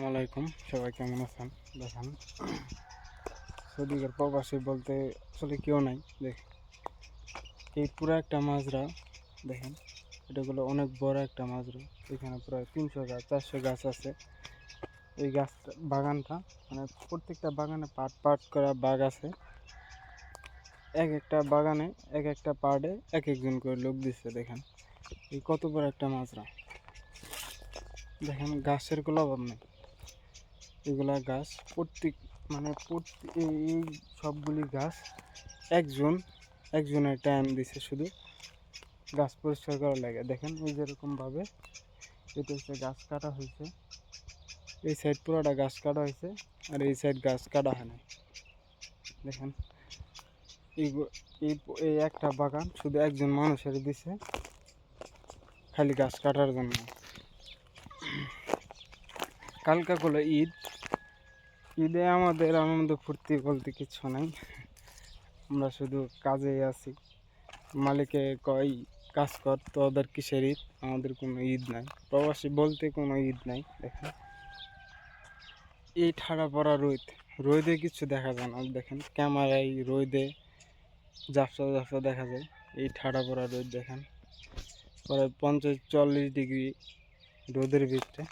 আলাইকুম, সবাই কেমন আছেন? দেখেন, সৌদিকের প্রবাসী বলতে আসলে কেউ নাই। এই পুরো একটা মাজরা দেখেন, এটাগুলো অনেক বড় একটা মাজরা। এখানে প্রায় 300 গাছ 400 গাছ আছে। এই গাছটা বাগানটা মানে প্রত্যেকটা বাগানে পার্ট পার্ট করা বাগ আছে। এক একটা বাগানে এক একটা পার্টে এক একজন করে লোক দিচ্ছে। দেখেন এই কত বড় একটা মাজরা। দেখেন গাছের কোনো অভাব নেই। এগুলা গাছ প্রত্যেক এই সবগুলি গাছ একজনের টাইম দিছে শুধু গাছ পরিষ্কার করার লাগে। দেখেন এই যেরকমভাবে এটা হচ্ছে গাছ কাটা হয়েছে, এই সাইড পুরোটা গাছ কাটা হয়েছে আর এই সাইড গাছ কাটা হয় না। দেখেন এই এই একটা বাগান শুধু একজন মানুষের দিছে খালি গাছ কাটার জন্য। কালকা হলো ঈদ। ঈদে আমাদের আনন্দ ফুর্তি বলতে কিছু নাই, আমরা শুধু কাজেই আছি। মালিকে কয় কাজ কর, তো ওদের কিসের ঈদ? আমাদের কোনো ঈদ নাই, প্রবাসী বলতে কোনো ঈদ নাই। দেখেন এই ঠাড়া পড়া রোদে কিছু দেখা যায় না। দেখেন ক্যামেরায় রোদে ঝাপসা ঝাপসা দেখা যায়। এই ঠাড়া পড়া রোদ দেখেন প্রায় 50-40 ডিগ্রি রোদের ভিতরে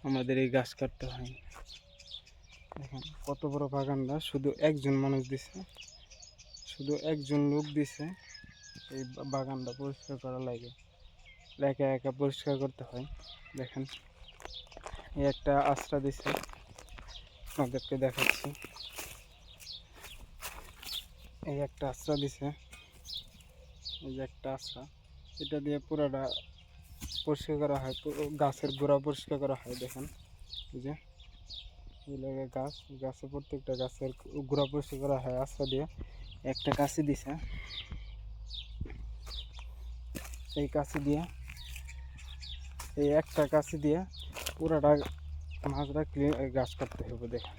আমাদের এই গাছ কাটতে হয়। দেখেন কত বড় বাগানটা শুধু একজন মানুষ দিছে, শুধু একজন লোক দিছে এই বাগানটা পরিষ্কার করা লাগে। একা একা পরিষ্কার করতে হয়। দেখেন এই একটা আশ্রা দিছে, আপনাদেরকে দেখাচ্ছি। এই একটা আশ্রা দিছে, এই যে একটা আশ্রা, এটা দিয়ে পুরাটা পরিষ্কার করা হয়, গাছের গোড়া পরিষ্কার করা হয়। দেখেন এই যে এই লাগে গাছের প্রত্যেকটা গাছের গোড়া পরিষ্কার করা হয় আশ্রা দিয়ে। একটা কাঁচি দিছে, এই কাঁচি দিয়ে এই একটা কাঁচি দিয়ে পুরাটা মাজরা ক্লিন গাছ কাটতে হবে। দেখেন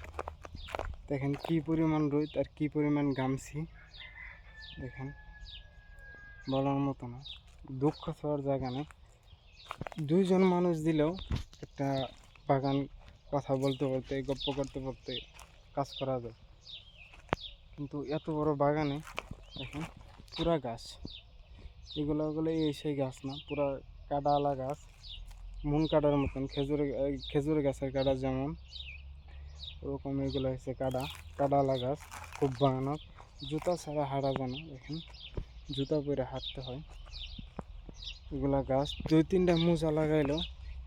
দেখেন কি পরিমাণ রোদ আর কি পরিমাণ গামছি। দেখেন বলার মতো না, দুঃখ হওয়ার জায়গা নেই। দুইজন মানুষ দিলেও একটা বাগান কথা বলতে বলতে গপ্প করতে করতে কাজ করা যায়, কিন্তু এত বড় বাগানে দেখেন পুরা গাছ। এগুলো এই সেই গাছ না, পুরা কাটাওয়ালা গাছ, মন কাটার মতন। খেজুর গাছের কাটা যেমন ওরকম এগুলো হচ্ছে কাটাওয়ালা গাছ, খুব ভয়ানক। জুতা ছাড়া হাঁটা যায় না। দেখেন জুতা পরে হাঁটতে হয়। এগুলা গাছ 2-3টা মোজা লাগাইলেও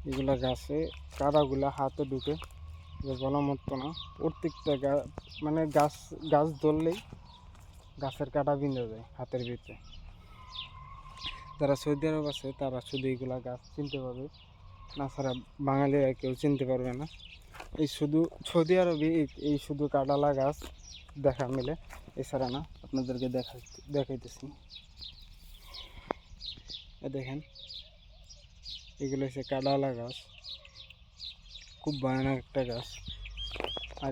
এগুলা গাছে কাটাগুলা হাতে ঢুকে, বলা মতো না। প্রত্যেকটা গাছ ধরলেই গাছের কাটা বিঁধে যায় হাতের ভিতরে। যারা সৌদি আরব আছে তারা শুধু এইগুলা গাছ চিনতে পারবে, না ছাড়া বাঙালিরা কেউ চিনতে পারবে না। এই শুধু সৌদি আরবে এই শুধু কাটালা গাছ দেখা মিলে, এছাড়া না। আপনাদেরকে দেখাইতেছি। দেখেন এগুলো হচ্ছে কাটালা গাছ, খুব ভয়ানক একটা গাছ। আর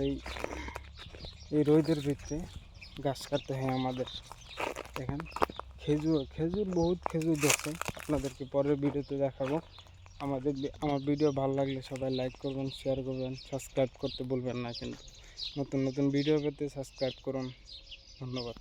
এই রোদের ভিতরে গাছ কাটতে হয় আমাদের। দেখেন বহুত খেজুর ধরছে, আপনাদেরকে পরের ভিডিওতে দেখাবো। আমার ভিডিও ভালো লাগলে সবাই লাইক করবেন, শেয়ার করবেন, সাবস্ক্রাইব করতে ভুলবেন না। কিন্তু নতুন নতুন ভিডিও পেতে সাবস্ক্রাইব করুন। ধন্যবাদ।